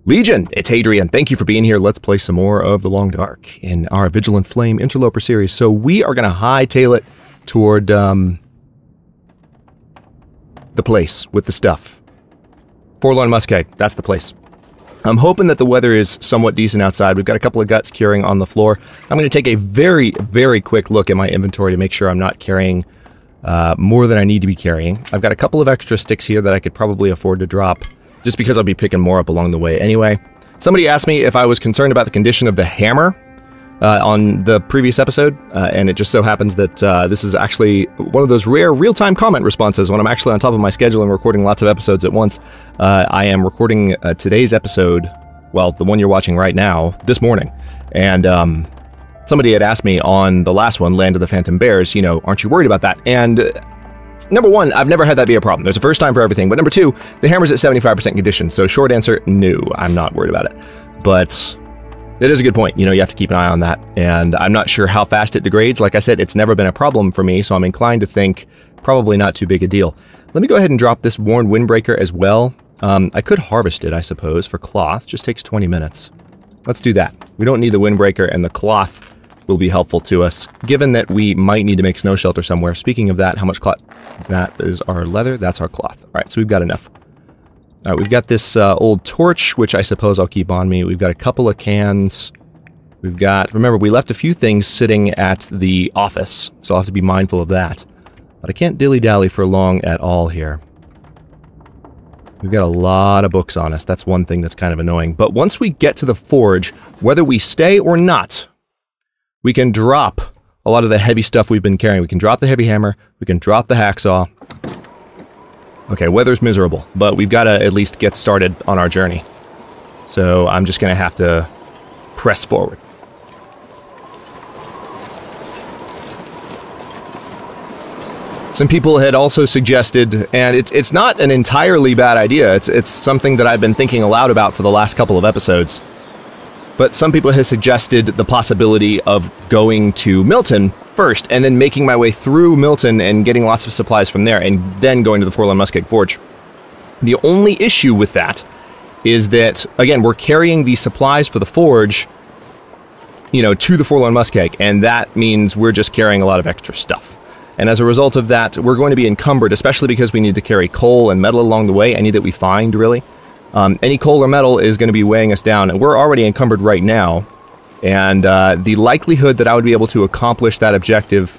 Legion, it's Hadrian. Thank you for being here. Let's play some more of The Long Dark in our Vigilant Flame Interloper series. So we are going to hightail it toward the place with the stuff. Forlorn Muskeg, that's the place. I'm hoping that the weather is somewhat decent outside. We've got a couple of guts curing on the floor. I'm going to take a very, very quick look at my inventory to make sure I'm not carrying more than I need to be carrying. I've got a couple of extra sticks here that I could probably afford to drop, just because I'll be picking more up along the way anyway. Somebody asked me if I was concerned about the condition of the hammer on the previous episode, and it just so happens that this is actually one of those rare real-time comment responses when I'm actually on top of my schedule and recording lots of episodes at once. I am recording today's episode, well, the one you're watching right now, this morning, and somebody had asked me on the last one, Land of the Phantom Bears, you know, aren't you worried about that? And number one, I've never had that be a problem. There's a first time for everything. But number two, the hammer's at 75% condition. So short answer, no, I'm not worried about it. But it is a good point. You know, you have to keep an eye on that. And I'm not sure how fast it degrades. Like I said, it's never been a problem for me. So I'm inclined to think probably not too big a deal. Let me go ahead and drop this worn windbreaker as well. I could harvest it, I suppose, for cloth. Just takes 20 minutes. Let's do that. We don't need the windbreaker, and the cloth will be helpful to us, given that we might need to make snow shelter somewhere. Speaking of that, how much cloth? That is our leather, that's our cloth. All right, so we've got enough. All right, we've got this old torch, which I suppose I'll keep on me. We've got a couple of cans. We've got, remember, we left a few things sitting at the office, so I'll have to be mindful of that. But I can't dilly-dally for long at all here. We've got a lot of books on us. That's one thing that's kind of annoying. But once we get to the forge, whether we stay or not, we can drop a lot of the heavy stuff we've been carrying. We can drop the heavy hammer. We can drop the hacksaw. Okay, weather's miserable, but we've got to at least get started on our journey. So I'm just going to have to press forward. Some people had also suggested, and it's not an entirely bad idea. It's something that I've been thinking aloud about for the last couple of episodes. But some people have suggested the possibility of going to Milton first, and then making my way through Milton and getting lots of supplies from there, and then going to the Forlorn Muskeg Forge. The only issue with that is that, again, we're carrying these supplies for the forge, you know, to the Forlorn Muskeg, and that means we're just carrying a lot of extra stuff. And as a result of that, we're going to be encumbered, especially because we need to carry coal and metal along the way, any that we find, really. Any coal or metal is going to be weighing us down, and we're already encumbered right now. And the likelihood that I would be able to accomplish that objective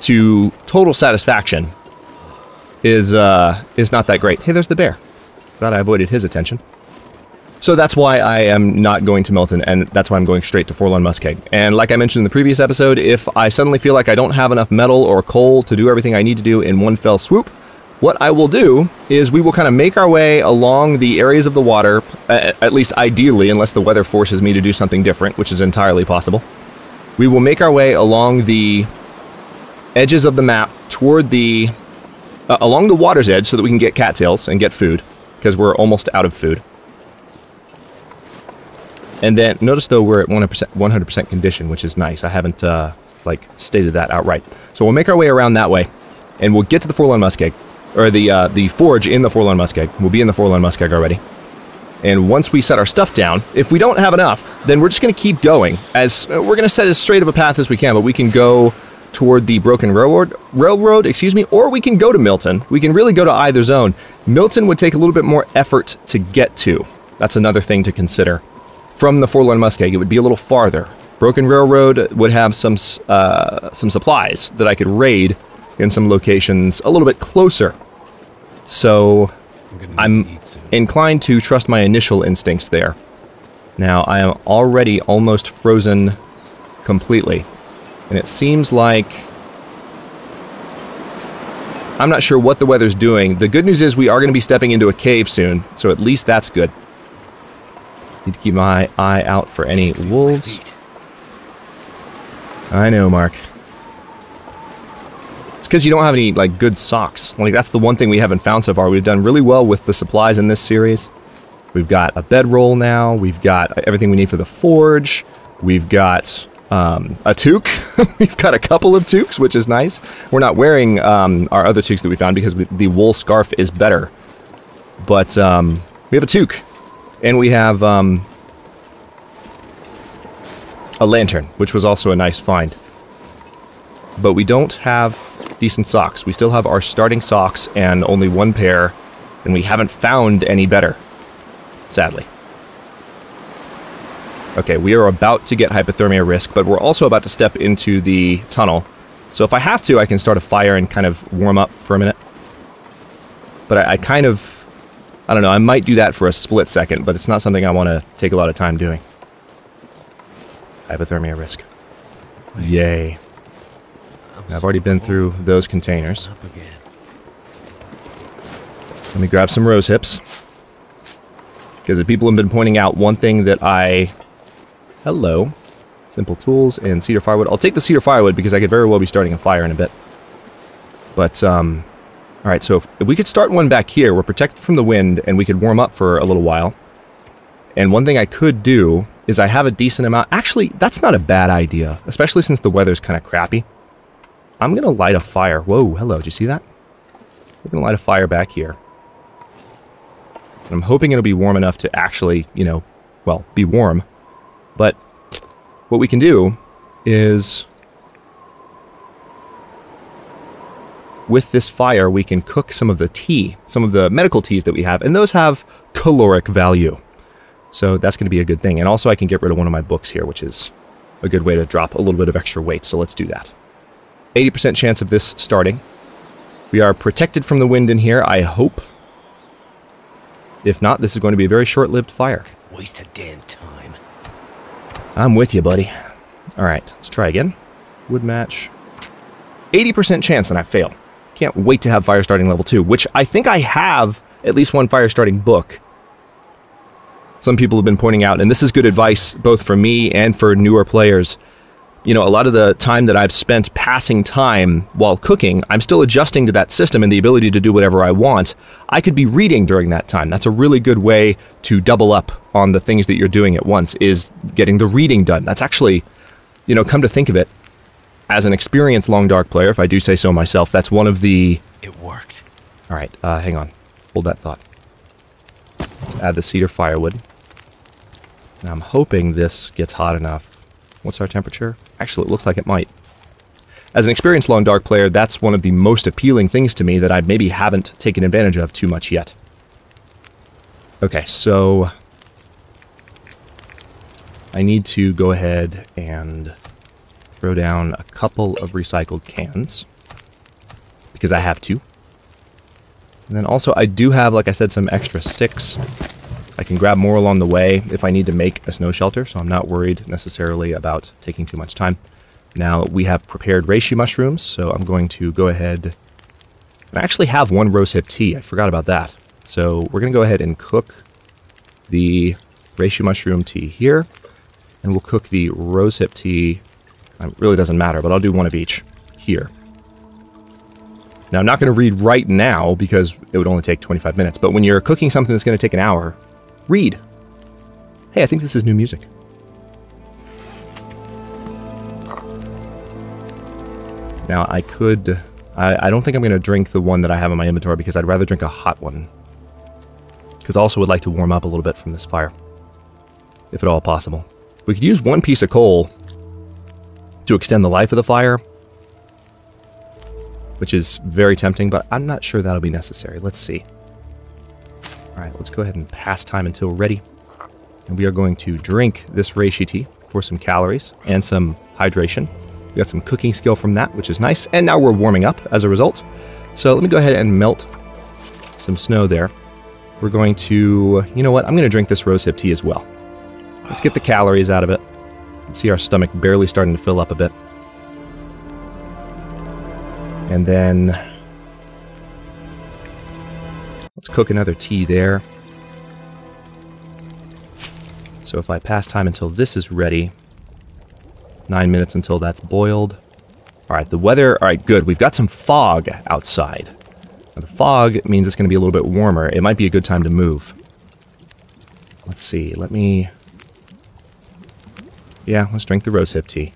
to total satisfaction is not that great. Hey, there's the bear. Glad I avoided his attention. So that's why I am not going to Milton, and that's why I'm going straight to Forlorn Muskeg. And like I mentioned in the previous episode, if I suddenly feel like I don't have enough metal or coal to do everything I need to do in one fell swoop, what I will do is we will kind of make our way along the areas of the water, at least ideally, unless the weather forces me to do something different, which is entirely possible. We will make our way along the edges of the map toward the, along the water's edge so that we can get cattails and get food, because we're almost out of food. And then, notice though, we're at 100% condition, which is nice. I haven't, like, stated that outright. So we'll make our way around that way, and we'll get to the Forlorn Muskeg. Or the forge in the Forlorn Muskeg. We'll be in the Forlorn Muskeg already. And once we set our stuff down, if we don't have enough, then we're just going to keep going. As we're going to set as straight of a path as we can, but we can go toward the Broken Railroad, excuse me, or we can go to Milton. We can really go to either zone. Milton would take a little bit more effort to get to. That's another thing to consider. From the Forlorn Muskeg, it would be a little farther. Broken Railroad would have some supplies that I could raid in some locations a little bit closer. So I'm inclined to trust my initial instincts there. Now, I am already almost frozen completely. And it seems like I'm not sure what the weather's doing. The good news is we are going to be stepping into a cave soon, so at least that's good. Need to keep my eye out for any wolves. I know, Mark. Because you don't have any, like, good socks. Like, that's the one thing we haven't found so far. We've done really well with the supplies in this series. We've got a bedroll now. We've got everything we need for the forge. We've got a toque. We've got a couple of toques, which is nice. We're not wearing our other toques that we found because the wool scarf is better. But we have a toque. And we have a lantern, which was also a nice find. But we don't have decent socks. We still have our starting socks and only one pair, and we haven't found any better, sadly. Okay, we are about to get hypothermia risk, but we're also about to step into the tunnel. So if I have to, I can start a fire and kind of warm up for a minute. But I kind of, I don't know, I might do that for a split second, but it's not something I want to take a lot of time doing. Hypothermia risk. Yay. I've already been through those containers. Let me grab some rose hips. Because the people have been pointing out one thing that I... Hello. Simple tools and cedar firewood. I'll take the cedar firewood because I could very well be starting a fire in a bit. But, alright, so if we could start one back here, we're protected from the wind, and we could warm up for a little while. And one thing I could do is I have a decent amount... Actually, that's not a bad idea, especially since the weather's kind of crappy. I'm going to light a fire. Whoa, hello, did you see that? We're going to light a fire back here. And I'm hoping it'll be warm enough to actually, you know, well, be warm. But what we can do is... with this fire, we can cook some of the tea, some of the medical teas that we have, and those have caloric value. So that's going to be a good thing. And also I can get rid of one of my books here, which is a good way to drop a little bit of extra weight, so let's do that. 80% chance of this starting. We are protected from the wind in here, I hope. If not, this is going to be a very short-lived fire. Waste of damn time. I'm with you, buddy. Alright, let's try again. Wood match. 80% chance and I fail. Can't wait to have fire starting level 2, which I think I have at least one fire starting book. Some people have been pointing out, and this is good advice both for me and for newer players. You know, a lot of the time that I've spent passing time while cooking, I'm still adjusting to that system and the ability to do whatever I want. I could be reading during that time. That's a really good way to double up on the things that you're doing at once, is getting the reading done. That's actually, you know, come to think of it, as an experienced Long Dark player, if I do say so myself, that's one of the... It worked. Alright, hang on. Hold that thought. Let's add the cedar firewood. Now I'm hoping this gets hot enough. What's our temperature? Actually, it looks like it might. As an experienced Long Dark player, that's one of the most appealing things to me that I maybe haven't taken advantage of too much yet. Okay, so... I need to go ahead and throw down a couple of recycled cans. Because I have to. And then also, I do have, like I said, some extra sticks. I can grab more along the way if I need to make a snow shelter, so I'm not worried necessarily about taking too much time. Now, we have prepared reishi mushrooms, so I'm going to go ahead... I actually have one rosehip tea, I forgot about that. So we're going to go ahead and cook the reishi mushroom tea here, and we'll cook the rosehip tea, it really doesn't matter, but I'll do one of each here. Now, I'm not going to read right now, because it would only take 25 minutes, but when you're cooking something that's going to take an hour, read. Hey, I think this is new music. Now, I could... I don't think I'm going to drink the one that I have in my inventory because I'd rather drink a hot one. Because I also would like to warm up a little bit from this fire. If at all possible. We could use one piece of coal to extend the life of the fire. Which is very tempting, but I'm not sure that'll be necessary. Let's see. Alright, let's go ahead and pass time until we're ready. And we are going to drink this reishi tea for some calories and some hydration. We got some cooking skill from that, which is nice. And now we're warming up as a result. So let me go ahead and melt some snow there. We're going to... You know what? I'm going to drink this rosehip tea as well. Let's get the calories out of it. See our stomach barely starting to fill up a bit. And then... let's cook another tea there. So if I pass time until this is ready... 9 minutes until that's boiled. Alright, the weather... Alright, good. We've got some fog outside. Now, the fog means it's going to be a little bit warmer. It might be a good time to move. Let's see. Let me... yeah, let's drink the rosehip tea.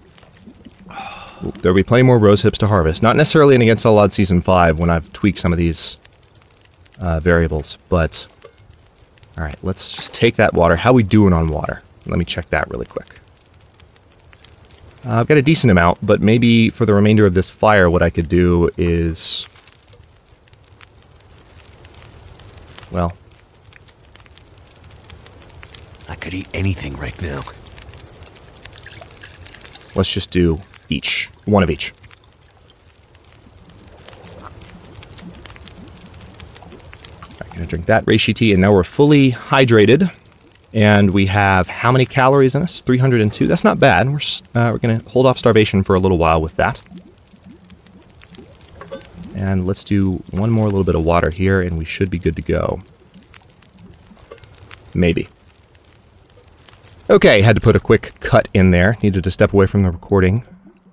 There'll be plenty more rosehips to harvest. Not necessarily in Against All Odds Season 5 when I've tweaked some of these variables, but Alright, let's just take that water. How we doing on water? Let me check that really quick. I've got a decent amount, but maybe for the remainder of this fire, what I could do is... well... I could eat anything right now. let's just do each. One of each. I'm going to drink that reishi tea, and now we're fully hydrated. And we have how many calories in us? 302. That's not bad. We're going to hold off starvation for a little while with that. And let's do one more little bit of water here, and we should be good to go. Maybe. Okay, had to put a quick cut in there. Needed to step away from the recording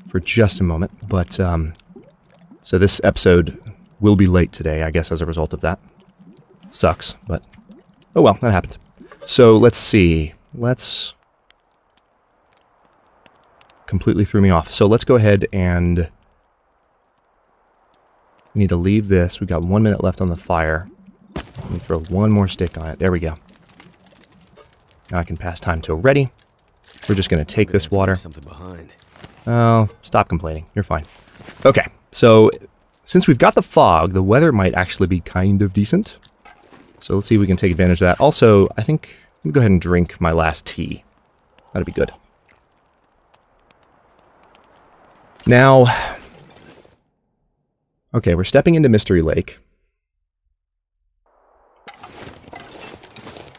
for just a moment. But, so this episode will be late today, I guess, as a result of that. Sucks, but oh well, that happened. So let's see. Completely threw me off. So let's go ahead and we need to leave this. We've got 1 minute left on the fire. Let me throw one more stick on it. There we go. Now I can pass time till ready. We're just going to take this water. Something behind. Oh, stop complaining. You're fine. Okay, so since we've got the fog, the weather might actually be kind of decent. So let's see if we can take advantage of that. Also, I think I'm going to go ahead and drink my last tea. That'd be good. Now, okay, we're stepping into Mystery Lake.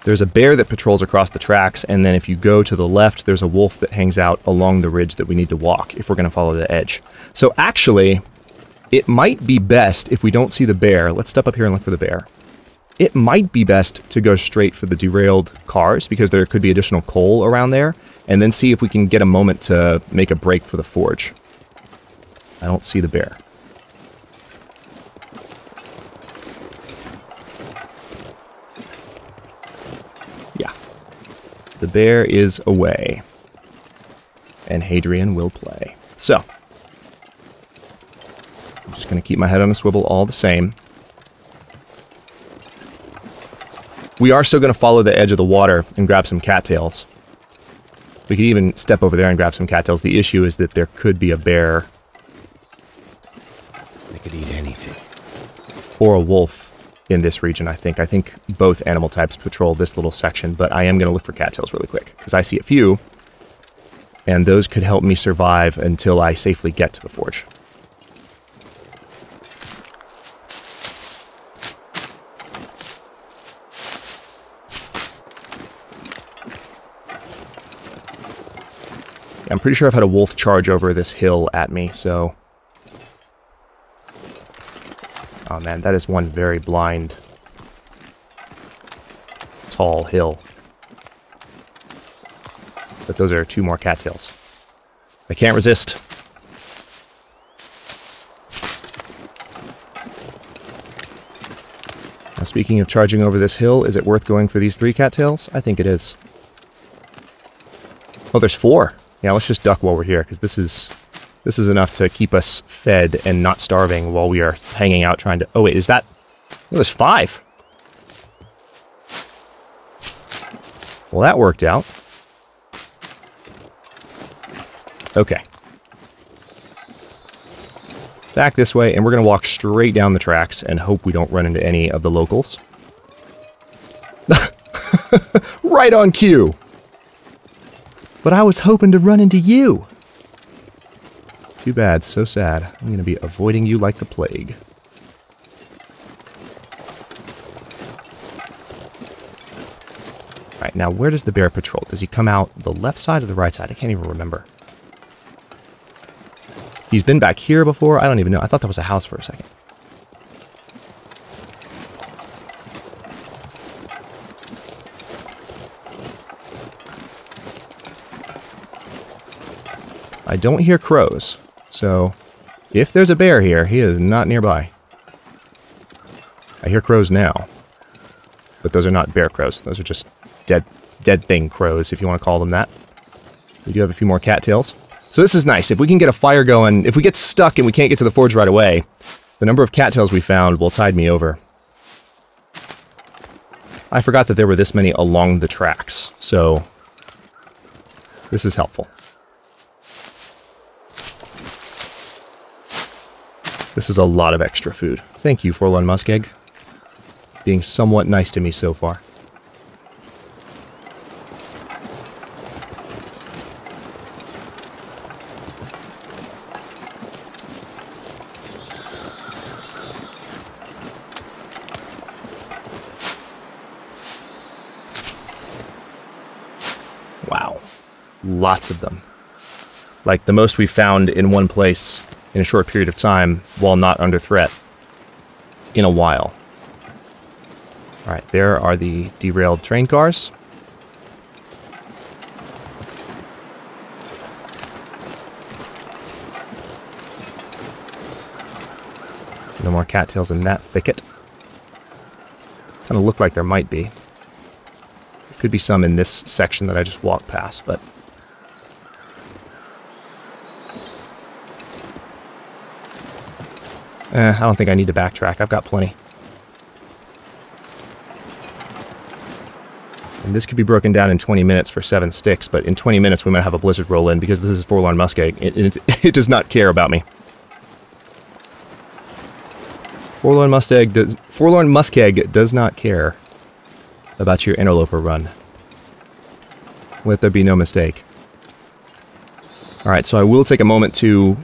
There's a bear that patrols across the tracks, and then if you go to the left, there's a wolf that hangs out along the ridge that we need to walk if we're going to follow the edge. So actually, it might be best if we don't see the bear. Let's step up here and look for the bear. It might be best to go straight for the derailed cars, because there could be additional coal around there, and then see if we can get a moment to make a break for the forge. I don't see the bear. Yeah. The bear is away. And Hadrian will play. So. I'm just going to keep my head on a swivel all the same. We are still going to follow the edge of the water and grab some cattails. We could even step over there and grab some cattails. The issue is that there could be a bear. They could eat anything. Or a wolf in this region, I think. I think both animal types patrol this little section, but I am going to look for cattails really quick, because I see a few, and those could help me survive until I safely get to the forge. I'm pretty sure I've had a wolf charge over this hill at me, so... oh man, that is one very blind, tall hill. But those are two more cattails. I can't resist. Now, speaking of charging over this hill, is it worth going for these 3 cattails? I think it is. Oh, there's 4. Yeah, let's just duck while we're here, because this is enough to keep us fed and not starving while we are hanging out trying to... oh wait, is that... oh, there's 5. Well, that worked out. Okay. Back this way, and we're going to walk straight down the tracks and hope we don't run into any of the locals. Right on cue! But I was hoping to run into you! Too bad, so sad. I'm going to be avoiding you like the plague. Alright, now where does the bear patrol? Does he come out the left side or the right side? I can't even remember. He's been back here before? I don't even know. I thought that was a house for a second. I don't hear crows, so if there's a bear here, he is not nearby. I hear crows now, but those are not bear crows. Those are just dead thing crows, if you want to call them that. We do have a few more cattails. So this is nice. If we can get a fire going, if we get stuck and we can't get to the forge right away, the number of cattails we found will tide me over. I forgot that there were this many along the tracks, so this is helpful. This is a lot of extra food. Thank you, Forlorn Muskeg. Being somewhat nice to me so far. Wow. Lots of them. Like the most we found in one place in a short period of time while not under threat in a while. Alright, there are the derailed train cars. No more cattails in that thicket. Kind of look like there might be. There could be some in this section that I just walked past, but I don't think I need to backtrack. I've got plenty. And this could be broken down in 20 minutes for 7 sticks, but in 20 minutes we might have a blizzard roll in because this is Forlorn Muskeg. It does not care about me. Forlorn Muskeg does not care about your Interloper run. Let there be no mistake. Alright, so I will take a moment to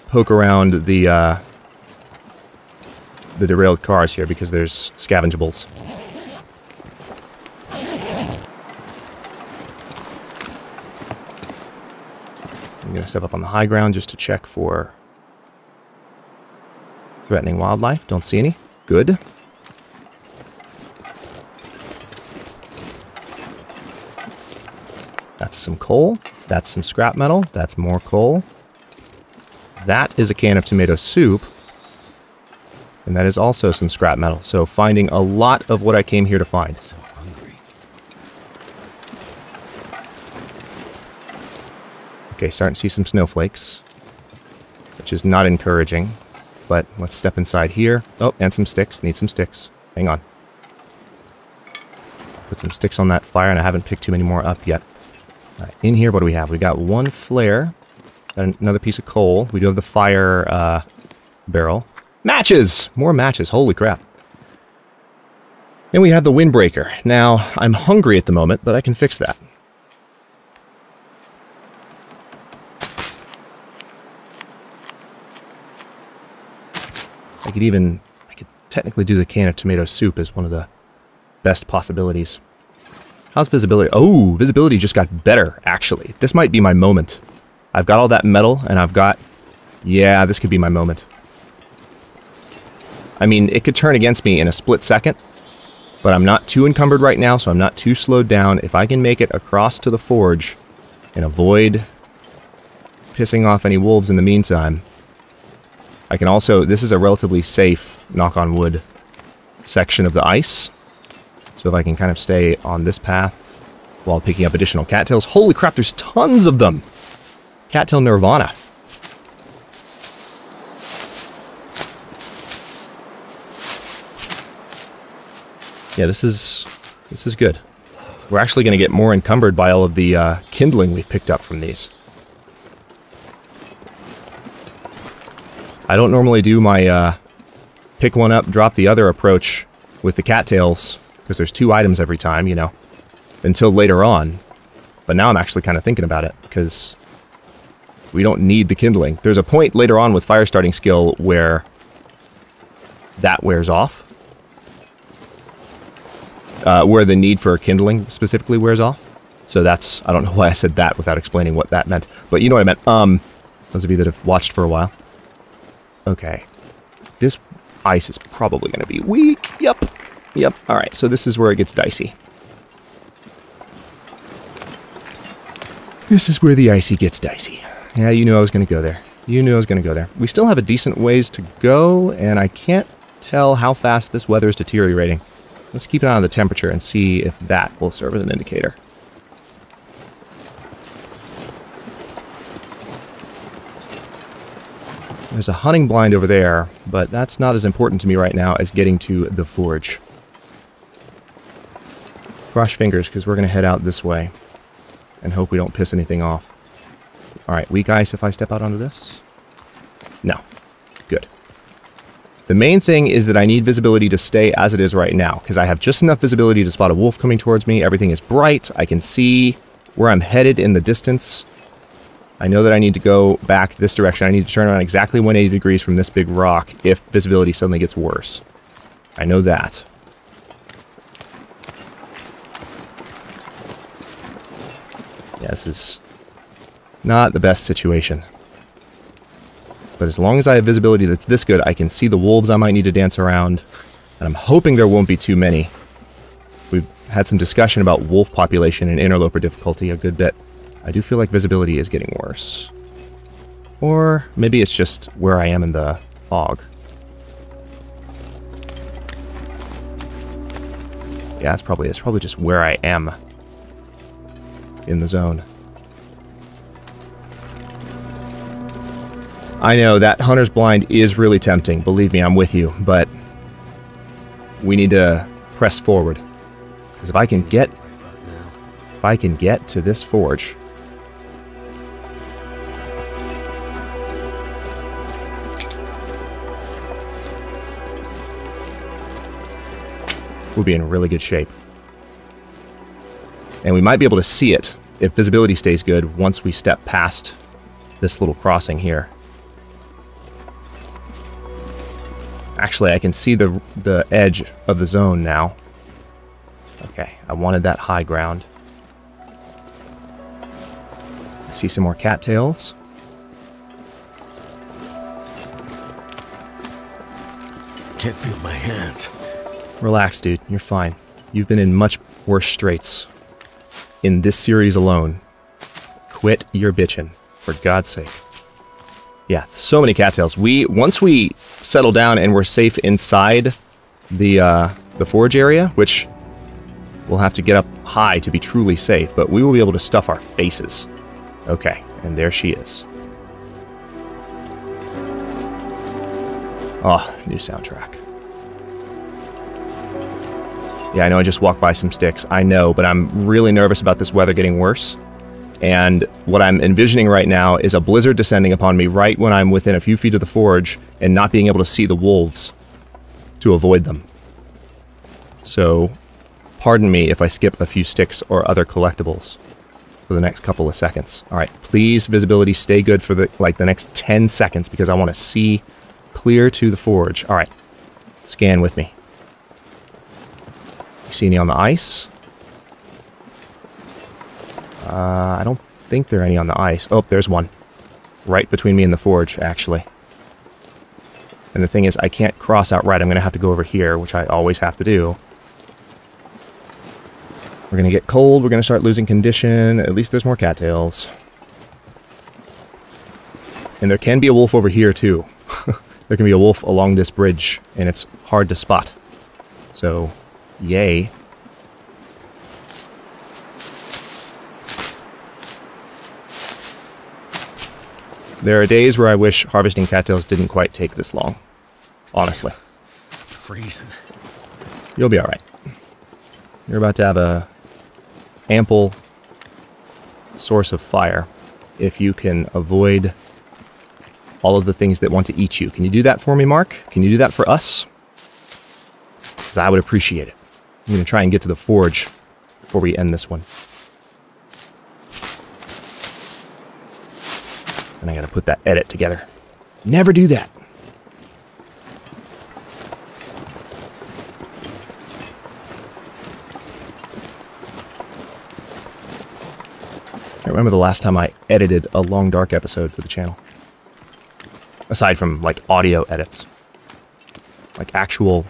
poke around the derailed cars here because there's scavengeables. I'm going to step up on the high ground just to check for threatening wildlife. Don't see any. Good. That's some coal. That's some scrap metal. That's more coal. That is a can of tomato soup. And that is also some scrap metal. So finding a lot of what I came here to find. So hungry. Okay, starting to see some snowflakes, which is not encouraging. But let's step inside here. Oh, and some sticks. Need some sticks. Hang on. Put some sticks on that fire, and I haven't picked too many more up yet. All right, in here, what do we have? We got one flare. Got another piece of coal. We do have the fire barrel. Matches! More matches. Holy crap. And we have the windbreaker. Now, I'm hungry at the moment, but I can fix that. I could technically do the can of tomato soup as one of the best possibilities. How's visibility? Oh, visibility just got better, actually. This might be my moment. I've got all that metal, and I've got... Yeah, this could be my moment. I mean, it could turn against me in a split second, but I'm not too encumbered right now, so I'm not too slowed down. If I can make it across to the forge and avoid pissing off any wolves in the meantime, I can also... This is a relatively safe, knock on wood, section of the ice. So if I can kind of stay on this path while picking up additional cattails... Holy crap, there's tons of them! Cattail Nirvana. Yeah, this is good. We're actually going to get more encumbered by all of the kindling we've picked up from these. I don't normally do my pick one up, drop the other approach with the cattails, because there's 2 items every time, you know, until later on. But now I'm actually kind of thinking about it, because we don't need the kindling. There's a point later on with fire starting skill where that wears off. Where the need for kindling specifically wears off. So that's... I don't know why I said that without explaining what that meant. But you know what I meant. Those of you that have watched for a while. Okay. This ice is probably going to be weak. Yep. Yep. Alright, so this is where it gets dicey. This is where the icy gets dicey. Yeah, you knew I was going to go there. You knew I was going to go there. We still have a decent ways to go, and I can't tell how fast this weather is deteriorating. Let's keep an eye on the temperature and see if that will serve as an indicator. There's a hunting blind over there, but that's not as important to me right now as getting to the forge. Cross fingers, because we're going to head out this way. And hope we don't piss anything off. Alright, weak ice if I step out onto this? No. Good. The main thing is that I need visibility to stay as it is right now, because I have just enough visibility to spot a wolf coming towards me. Everything is bright. I can see where I'm headed in the distance. I know that I need to go back this direction. I need to turn around exactly 180 degrees from this big rock if visibility suddenly gets worse. I know that. Yeah, this is not the best situation. But as long as I have visibility that's this good, I can see the wolves I might need to dance around. And I'm hoping there won't be too many. We've had some discussion about wolf population and interloper difficulty a good bit. I do feel like visibility is getting worse. Or maybe it's just where I am in the fog. Yeah, it's probably just where I am in the zone. I know that hunter's blind is really tempting. Believe me, I'm with you, but we need to press forward. Because if I can get to this forge, we'll be in really good shape. And we might be able to see it if visibility stays good once we step past this little crossing here. Actually, I can see the edge of the zone now. Okay, I wanted that high ground. I see some more cattails. Can't feel my hands. Relax, dude. You're fine. You've been in much worse straits in this series alone. Quit your bitchin', for God's sake. Yeah, so many cattails. Once we settle down and we're safe inside the forge area, which we'll have to get up high to be truly safe, but we will be able to stuff our faces. Okay, and there she is. Oh, new soundtrack. Yeah, I know I just walked by some sticks. I know, but I'm really nervous about this weather getting worse. And what I'm envisioning right now is a blizzard descending upon me right when I'm within a few feet of the forge and not being able to see the wolves to avoid them. So, pardon me if I skip a few sticks or other collectibles for the next couple of seconds. Alright, please, visibility, stay good for the next 10 seconds because I want to see clear to the forge. Alright, scan with me. You see any on the ice? I don't think there are any on the ice. Oh, there's one. Right between me and the forge, actually. And the thing is, I can't cross outright. I'm going to have to go over here, which I always have to do. We're going to get cold. We're going to start losing condition. At least there's more cattails. And there can be a wolf over here, too. There can be a wolf along this bridge, and it's hard to spot. So, yay. There are days where I wish harvesting cattails didn't quite take this long. Honestly. It's freezing. You'll be alright. You're about to have a ample source of fire if you can avoid all of the things that want to eat you. Can you do that for me, Mark? Can you do that for us? Because I would appreciate it. I'm going to try and get to the forge before we end this one. And I gotta put that edit together. Never do that. I can't remember the last time I edited a Long Dark episode for the channel. Aside from, like, audio edits. Like, actual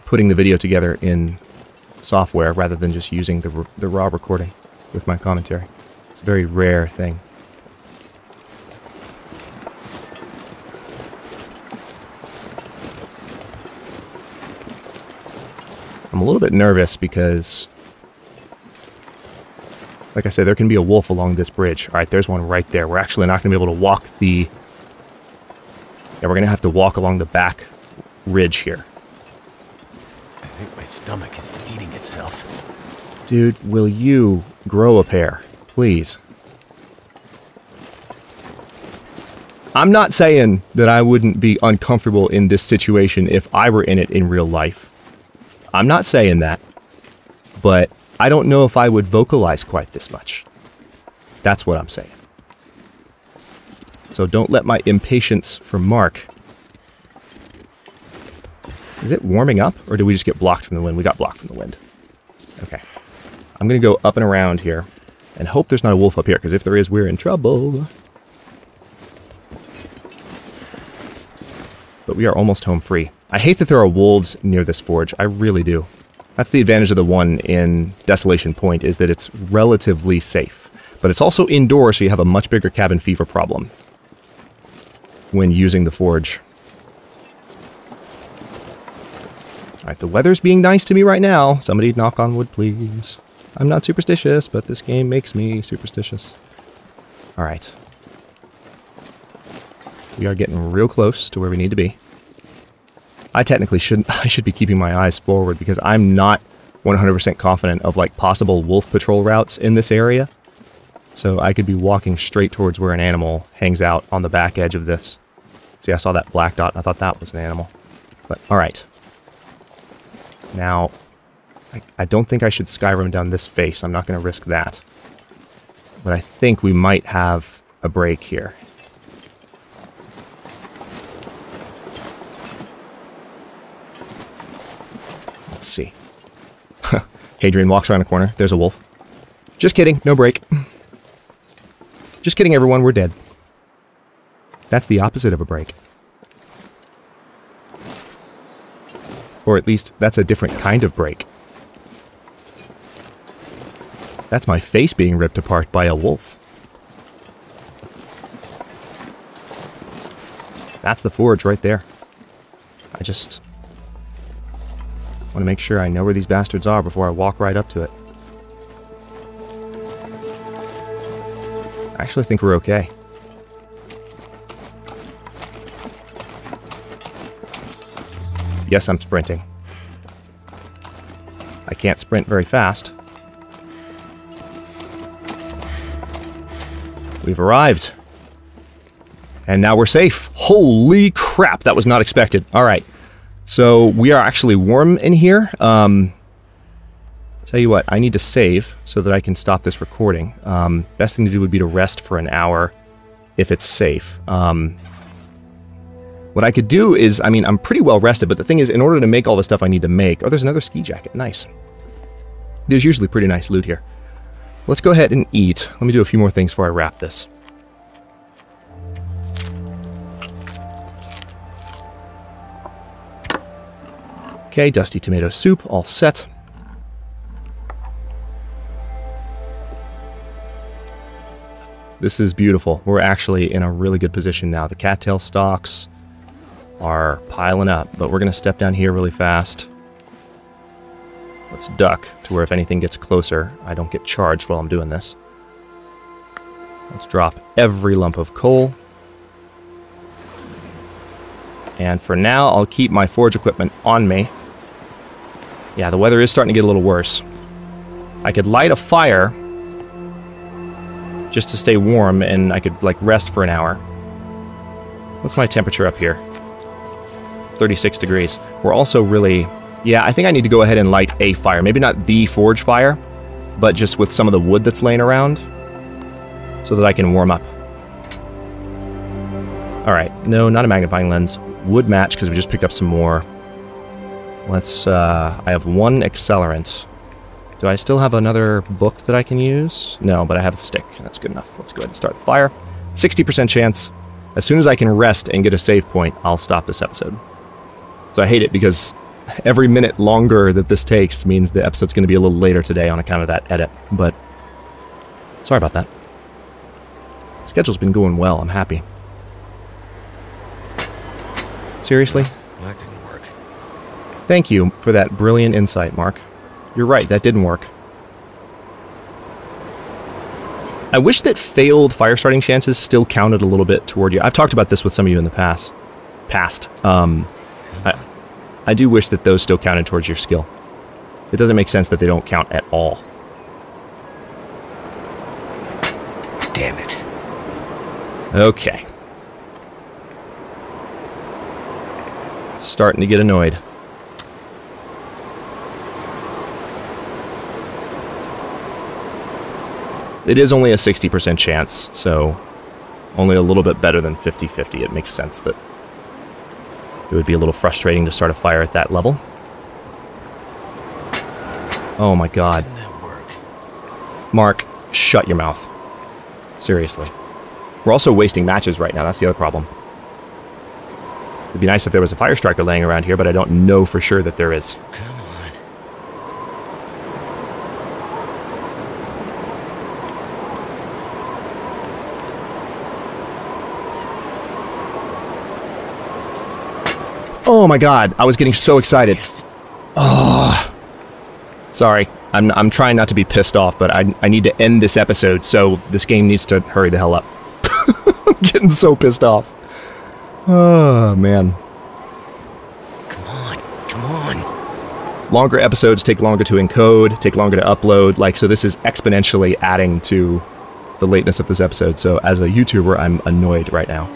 putting the video together in software rather than just using the raw recording with my commentary. It's a very rare thing. I'm a little bit nervous because, like I said, there can be a wolf along this bridge. Alright, there's one right there. We're actually not going to be able to walk the... Yeah, we're going to have to walk along the back ridge here. I think my stomach is eating itself. Dude, will you grow a pair? Please. I'm not saying that I wouldn't be uncomfortable in this situation if I were in it in real life. I'm not saying that. But I don't know if I would vocalize quite this much. That's what I'm saying. So don't let my impatience for Mark... Is it warming up? Or did we just get blocked from the wind? We got blocked from the wind. Okay. I'm going to go up and around here. And hope there's not a wolf up here. Because if there is, we're in trouble. But we are almost home free. I hate that there are wolves near this forge. I really do. That's the advantage of the one in Desolation Point, is that it's relatively safe. But it's also indoors, so you have a much bigger cabin fever problem when using the forge. Alright, the weather's being nice to me right now. Somebody knock on wood, please. I'm not superstitious, but this game makes me superstitious. Alright. We are getting real close to where we need to be. I technically should be keeping my eyes forward because I'm not 100% confident of like possible wolf patrol routes in this area. So I could be walking straight towards where an animal hangs out on the back edge of this. See, I saw that black dot and I thought that was an animal. But alright. Now, I don't think I should Skyrim down this face. I'm not going to risk that. But I think we might have a break here. Let's see. Hadrian walks around a corner. There's a wolf. Just kidding. No break. Just kidding, everyone. We're dead. That's the opposite of a break. Or at least, that's a different kind of break. That's my face being ripped apart by a wolf. That's the forge right there. I just want to make sure I know where these bastards are before I walk right up to it. I actually think we're okay. Yes, I'm sprinting. I can't sprint very fast. We've arrived. And now we're safe. Holy crap, that was not expected. Alright. So, we are actually warm in here. Tell you what, I need to save so that I can stop this recording. Best thing to do would be to rest for an hour if it's safe. What I could do is, I mean, I'm pretty well rested, but the thing is, in order to make all the stuff I need to make... Oh, there's another ski jacket. Nice. There's usually pretty nice loot here. Let's go ahead and eat. Let me do a few more things before I wrap this. Okay, dusty tomato soup, all set. This is beautiful. We're actually in a really good position now. The cattail stalks are piling up, but we're going to step down here really fast. Let's duck to where if anything gets closer, I don't get charged while I'm doing this. Let's drop every lump of coal. And for now, I'll keep my forge equipment on me. Yeah, the weather is starting to get a little worse. I could light a fire just to stay warm, and I could, like, rest for an hour. What's my temperature up here? 36 degrees. We're also really... Yeah, I think I need to go ahead and light a fire. Maybe not the forge fire, but just with some of the wood that's laying around, so that I can warm up. Alright, no, not a magnifying lens. Wood match, because we just picked up some more. Let's, I have one accelerant. Do I still have another book that I can use? No, but I have a stick. That's good enough. Let's go ahead and start the fire. 60% chance. As soon as I can rest and get a save point, I'll stop this episode. So I hate it because every minute longer that this takes means the episode's going to be a little later today on account of that edit. But sorry about that. The schedule's been going well. I'm happy. Seriously? That didn't work. Thank you for that brilliant insight, Mark. You're right, that didn't work. I wish that failed fire starting chances still counted a little bit toward you. I've talked about this with some of you in the past. I do wish that those still counted towards your skill. It doesn't make sense that they don't count at all. Damn it. Okay. Starting to get annoyed. It is only a 60% chance, so only a little bit better than 50-50. It makes sense that it would be a little frustrating to start a fire at that level. Oh my god. Didn't that work? Mark, shut your mouth. Seriously. We're also wasting matches right now, that's the other problem. It'd be nice if there was a fire striker laying around here, but I don't know for sure that there is. Come on. Oh my god, I was getting so excited. Oh. Sorry, I'm trying not to be pissed off, but I need to end this episode, so this game needs to hurry the hell up. I'm getting so pissed off. Oh, man. Come on, come on. Longer episodes take longer to encode, take longer to upload, like, so this is exponentially adding to the lateness of this episode, so as a YouTuber, I'm annoyed right now.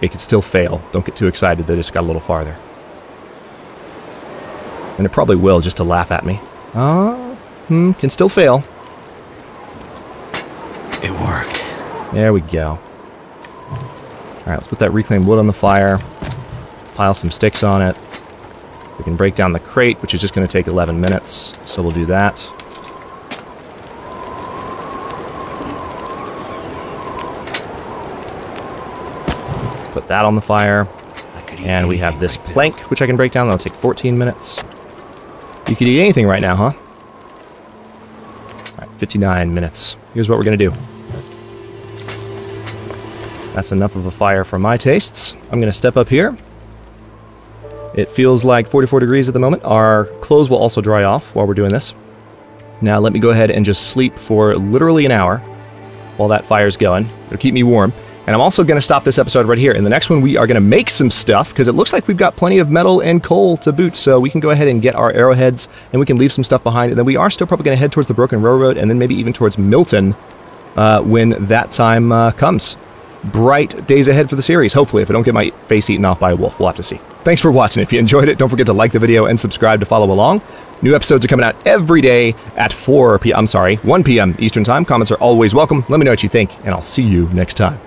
It could still fail. Don't get too excited that it's got a little farther. And it probably will, just to laugh at me. Can still fail. It worked. There we go. Alright, let's put that reclaimed wood on the fire. Pile some sticks on it. We can break down the crate, which is just going to take 11 minutes, so we'll do that. Put that on the fire, and we have this plank, which I can break down. That'll take 14 minutes. You could eat anything right now, huh? Alright, 59 minutes. Here's what we're going to do. That's enough of a fire for my tastes. I'm going to step up here. It feels like 44 degrees at the moment. Our clothes will also dry off while we're doing this. Now let me go ahead and just sleep for literally an hour while that fire's going. It'll keep me warm. And I'm also going to stop this episode right here. In the next one, we are going to make some stuff, because it looks like we've got plenty of metal and coal to boot, so we can go ahead and get our arrowheads, and we can leave some stuff behind, and then we are still probably going to head towards the Broken Railroad, and then maybe even towards Milton when that time comes. Bright days ahead for the series, hopefully, if I don't get my face eaten off by a wolf. We'll have to see. Thanks for watching. If you enjoyed it, don't forget to like the video and subscribe to follow along. New episodes are coming out every day at 1 p.m. Eastern Time. Comments are always welcome. Let me know what you think, and I'll see you next time.